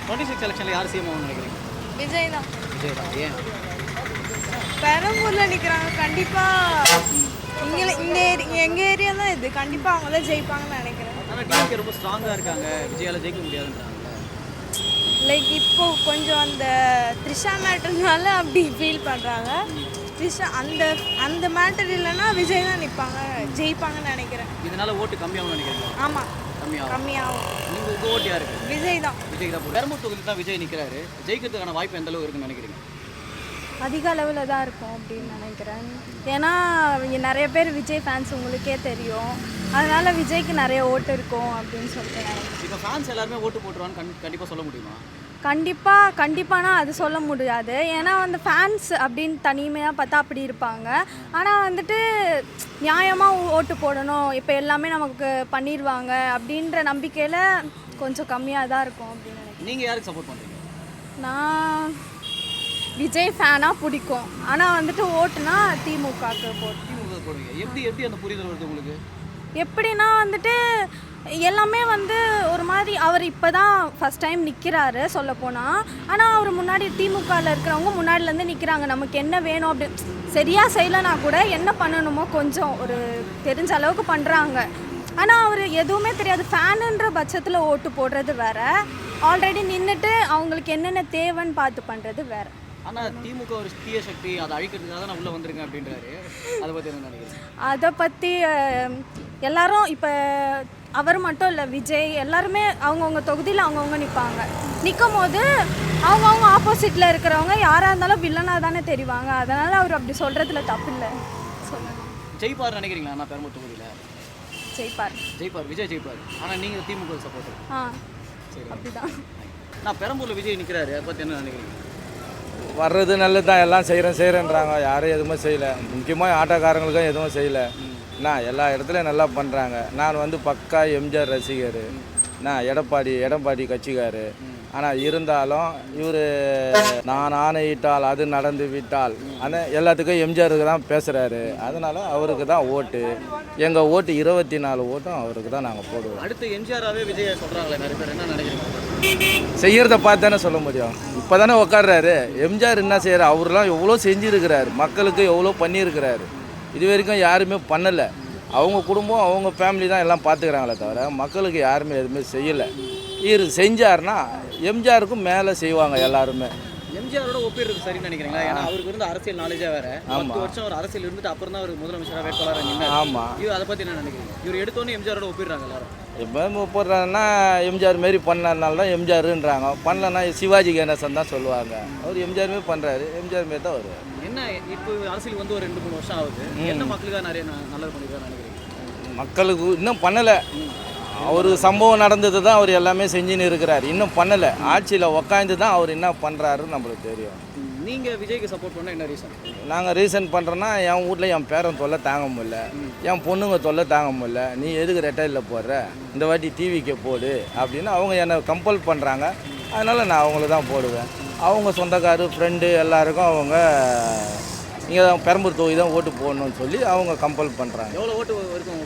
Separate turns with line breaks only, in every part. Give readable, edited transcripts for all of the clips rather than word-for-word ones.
26 எலெக்ஷனில் யார் சிஎம் ஆகும்னு நினைக்கிறீங்க?
விஜய் தான்.
விஜய் தான். ஏன்?
பெரம்பூரில் நிற்கிறாங்க. கண்டிப்பாக எங்கள் ஏரியா தான் இது. கண்டிப்பாக அவங்க தான் ஜெயிப்பாங்கன்னு நினைக்கிறேன்.
ஆனால் டிஎம்கே ரொம்ப ஸ்ட்ராங்காக இருக்காங்க, விஜயால் ஜெயிக்க முடியாதுன்றாங்க.
லைக் இப்போ கொஞ்சம் அந்த த்ரிஷா மேட்டர்னால அப்படி ஃபீல் பண்ணுறாங்க. த்ரிஷா அந்த மேட்டர் இல்லைன்னா விஜய் தான் நிற்பாங்க, ஜெயிப்பாங்கன்னு நினைக்கிறேன்.
இதனால ஓட்டு கம்மியாகும்னு நினைக்கிறீங்க?
ஆமாம், கம்மியாகும்.
நீங்கள் உங்கள் ஓட்டு யாருக்கு?
விஜய் தான்.
விஜய் தான். பெரம்பூர் தொகுதியில் தான் விஜய் நிற்கிறாரு. ஜெயிக்கிறதுக்கான வாய்ப்பு எந்த அளவுக்கு இருக்குன்னு நினைக்கிறீங்க?
அதிக அளவில் தான் இருக்கும் அப்படின்னு நினைக்கிறேன். ஏன்னா இங்கே நிறைய பேர் விஜய் ஃபேன்ஸ் உங்களுக்கே தெரியும். அதனால் விஜய்க்கு நிறைய ஓட்டு இருக்கும் அப்படின்னு சொல்லிட்டு நினைக்கிறேன்.
இப்போ ஃபேன்ஸ் எல்லாருமே ஓட்டு போட்டுருவான்னு கண்டிப்பாக சொல்ல முடியுமா?
கண்டிப்பானா அது சொல்ல முடியாது. ஏன்னா வந்து ஃபேன்ஸ் அப்படின்னு தனிமையாக பார்த்தா அப்படி இருப்பாங்க. ஆனால் வந்துட்டு நியாயமாக ஓட்டு போடணும், இப்போ எல்லாமே நமக்கு பண்ணிடுவாங்க அப்படின்ற நம்பிக்கையில் கொஞ்சம் கம்மியாக தான் இருக்கும் அப்படின்னு நினைக்கிறேன்.
நீங்கள் யாருக்கு சப்போர்ட் பண்ணுறீங்க?
நான் விஜய் ஃபேனாக பிடிக்கும். ஆனால் வந்துட்டு ஓட்டுனா திமுகவுக்கு போட்டு.
திமுக போடுவீங்க. எப்படி அந்த புரிதல் வருது உங்களுக்கு?
எப்படின்னா வந்துட்டு எல்லாமே வந்து ஒரு மாதிரி அவர் இப்போ தான் ஃபஸ்ட் டைம் நிற்கிறாரு சொல்லப்போனால். ஆனால் அவர் முன்னாடி திமுகவில் இருக்கிறவங்க முன்னாடிலேருந்து நிற்கிறாங்க. நமக்கு என்ன வேணும் அப்படி சரியாக செய்யலைனா கூட என்ன பண்ணணுமோ கொஞ்சம் ஒரு தெரிஞ்ச அளவுக்கு பண்ணுறாங்க. ஆனால் அவர் எதுவுமே தெரியாது. ஃபேனுன்ற பட்சத்தில் ஓட்டு போடுறது வேறு, ஆல்ரெடி நின்றுட்டு அவங்களுக்கு என்னென்ன தேவைன்னு பார்த்து பண்ணுறது வேறு.
ஆனால் திமுக ஒரு தீய சக்தி, அதை அழிக்கிறதுக்காக நான் உள்ளே வந்திருக்கேன் அப்படின்றாரு. அதை பற்றி என்ன நினைக்கிறேன்?
அதை பற்றி எல்லாரும் இப்போ அவர் மட்டும் இல்லை, விஜய் எல்லாருமே அவங்கவுங்க தொகுதியில் அவங்கவுங்க நிற்பாங்க. நிற்கும் போது அவங்கவுங்க ஆப்போசிட்டில் இருக்கிறவங்க யாராக இருந்தாலும் வில்லனாக தானே தெரிவாங்க. அதனால் அவர் அப்படி சொல்கிறதுல தப்பு இல்லை சொல்லணும்.
ஜெயிப்பார் நினைக்கிறீங்களா? நான் பெரம்பூர் தொகுதியில் ஜெயிப்பார், விஜய் ஜெயிப்பார். ஆனால் நீங்கள் திமுக சப்போர்ட்? சரி,
அப்படிதான்.
நான் பெரம்பூரில் விஜய் நிற்கிறாரு, அதை பற்றி என்ன நினைக்கிறீங்க?
வர்றது நல்லது தான், எல்லாம் செய்கிறேன்றாங்க. யாரும் எதுவுமே செய்யலை. முக்கியமாக ஆட்டோக்காரங்களுக்கும் எதுவும் செய்யலை. நான் எல்லா இடத்துலையும் நல்லா பண்ணுறாங்க. நான் வந்து பக்கா எம்ஜிஆர் ரசிகர். நான் எடப்பாடி கட்சிக்கார். ஆனால் இருந்தாலும் இவர் நான் ஆணையிட்டால் அது நடந்து விட்டால் ஆனால் எல்லாத்துக்கும் எம்ஜிஆருக்கு தான் பேசுகிறாரு. அதனால் அவருக்கு தான் ஓட்டு. எங்கள் ஓட்டு 24 ஓட்டும் அவருக்கு தான் நாங்கள் போடுவோம்.
அடுத்து எம்ஜிஆராகவே விஜய் சொல்கிறாங்களே நிறைய பேர், என்ன நினைக்கிறீங்க?
செய்கிறத பார்த்து தானே சொல்ல முடியும். இப்போ தானே உட்காடுறாரு. எம்ஜிஆர் என்ன செய்கிறார்? அவர்லாம் எவ்வளோ செஞ்சுருக்கிறாரு, மக்களுக்கு எவ்வளோ பண்ணியிருக்கிறாரு. இது வரைக்கும் யாருமே பண்ணலை. அவங்க குடும்பம் அவங்க ஃபேமிலி தான் எல்லாம் பார்த்துக்கிறாங்களே தவிர மக்களுக்கு யாருமே எதுவுமே செய்யலை. இவர் செஞ்சார்னா எம்ஜிஆருக்கும் மேலே செய்வாங்க எல்லாருமே.
எம்ஜிஆரோட ஒப்பிடுறது சரின்னு நினைக்கிறீங்களா? ஏன்னா அவருக்கு இருந்த அரசியல் நாலேஜே வேறு. 10 வருஷம் ஒரு அரசியல் இருந்துட்டு அப்புறம் தான் அவர் முதலமைச்சராக வேட்பாளராக நின்னார்.
ஆமாம்,
இவர் அதை பற்றி என்ன நினைக்கிறீங்க? இவர் எடுத்தோன்னே எம்ஜிஆரோட ஒப்பிடுறாங்க எல்லாரும்.
இப்போ போடுறாங்கன்னா எம்ஜிஆர் மாரி பண்ணனால தான் எம்ஜிஆருன்றாங்க. பண்ணலன்னா சிவாஜி கணேசன் தான் சொல்லுவாங்க. அவர் எம்ஜிஆர் மாரி பண்ணுறாரு, எம்ஜிஆர் மாரி தான் வருவார்.
என்ன இப்போ அரசியல் வந்து ஒரு 2-3 வருஷம் ஆகுது. என்ன மக்களுக்காக நிறைய நல்லது பண்ணிருக்காரு நினைக்கிறீங்க?
மக்களுக்கு இன்னும் பண்ணலை. அவர் சம்பவம் நடந்தது தான் அவர் எல்லாமே செஞ்சுன்னு இருக்கிறார். இன்னும் பண்ணலை. ஆட்சியில் உக்காந்து தான் அவர் என்ன பண்ணுறாருன்னு நம்மளுக்கு தெரியும்.
நீங்கள் விஜய்க்கு சப்போர்ட் பண்ணால் என்ன ரீசன்?
நாங்கள் ரீசன் பண்ணுறோன்னா என் வீட்டில் என் பேரன் தொல்லை தாங்க முடியல, என் பொண்ணுங்க தொல்லை தாங்க முடியல. நீ எதுக்கு ரெட்டையில் போடுற, இந்த வாட்டி டிவிக்கு போடு அப்படின்னு அவங்க என்னை கம்பல் பண்ணுறாங்க. அதனால் நான் அவங்கள தான் போடுவேன். அவங்க சொந்தக்காரு ஃப்ரெண்டு எல்லாருக்கும் அவங்க இங்கே தான் பெரம்பூர் தொகுதி தான் ஓட்டு போடணும்னு சொல்லி அவங்க கம்பல் பண்ணுறாங்க.
எவ்வளோ ஓட்டு இருக்கும்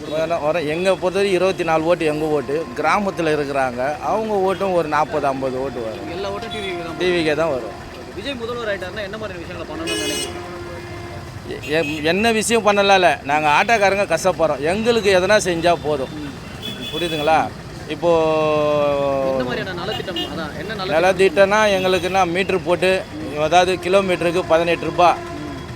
வர எங்கள் பொறுத்தவரை 24 ஓட்டு எங்கள் ஓட்டு. கிராமத்தில் இருக்கிறாங்க அவங்க ஓட்டும் ஒரு 40-50 ஓட்டு வரும்.
எல்லா ஓட்டும்
டிவிக்கே தான் வரும்.
விஜய் முதல்வர் ஆகிட்டாருன்னா என்ன மாதிரி விஷயங்களை பண்ணணும்னு நினைக்கிறீங்க?
என்ன விஷயம் பண்ணலாம்ல, நாங்கள் ஆட்டோக்காரங்க கஷ்டப்படுறோம். எங்களுக்கு எதனா செஞ்சால் போதும். புரியுதுங்களா? இப்போது நலத்திட்டம்னா எங்களுக்குன்னா மீட்ரு போட்டு, அதாவது கிலோமீட்டருக்கு 18 ரூபா,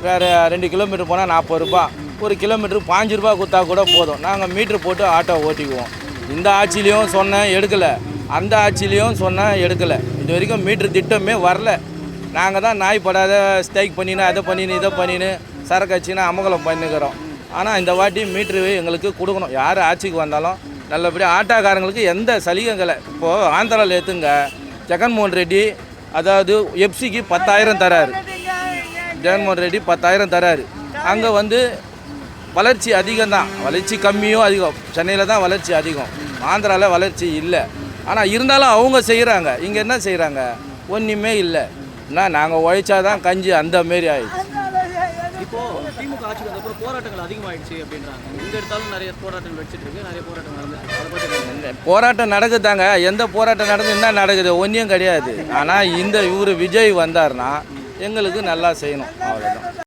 வேறு 2 கிலோமீட்டர் போனால் 40 ரூபா, ஒரு கிலோமீட்டருக்கு 5 ரூபா கொடுத்தா கூட போதும். நாங்கள் மீட்ரு போட்டு ஆட்டோ ஓட்டிக்குவோம். இந்த ஆட்சிலையும் சொன்னேன் எடுக்கலை, அந்த ஆட்சிலையும் சொன்னேன் எடுக்கலை. இது வரைக்கும் மீட்ரு திட்டமே வரல. நாங்கள் தான் நாய்ப்படாத ஸ்ட்ரைக் பண்ணின்னு அதை பண்ணின்னு இதை பண்ணின்னு சரக்காட்சின்னு அமங்கலம் பண்ணிக்கிறோம். ஆனால் இந்த வாட்டி மீட்ரு எங்களுக்கு கொடுக்கணும். யார் ஆட்சிக்கு வந்தாலும் நல்லபடியாக ஆட்டோக்காரங்களுக்கு எந்த சலுகைகளை. இப்போது ஆந்திராவில் ஏற்றுங்க, ஜெகன்மோகன் ரெட்டி அதாவது எஃப்சிக்கு 10,000 தராரு. ஜெகன்மோகன் ரெட்டி 10,000 தராரு. அங்கே வந்து வளர்ச்சி அதிகம் தான், வளர்ச்சி கம்மியும் அதிகம். சென்னையில் தான் வளர்ச்சி அதிகம், ஆந்திராவில் வளர்ச்சி இல்லை. ஆனால் இருந்தாலும் அவங்க செய்கிறாங்க. இங்கே என்ன செய்கிறாங்க? ஒன்றுமே இல்லை. நாங்கள் உழைச்சாதான் கஞ்சி அந்த மாரி ஆயிடுச்சு.
இப்போ திமுக ஆட்சிக்கு வந்தப்போ போராட்டங்கள் அதிகமாயிடுச்சு அப்படின்றாங்க. எங்க எடுத்தாலும் நிறைய போராட்டங்கள் வச்சுட்டு இருக்கு, நிறைய போராட்டங்கள் நடந்துட்டு அதை பத்தி
போராட்டம் நடக்குதாங்க. எந்த போராட்டம் நடந்து என்ன நடக்குது ஒன்றும் கிடையாது. ஆனால் இவர் விஜய் வந்தார்னா எங்களுக்கு நல்லா செய்யணும், அவ்வளோதான்.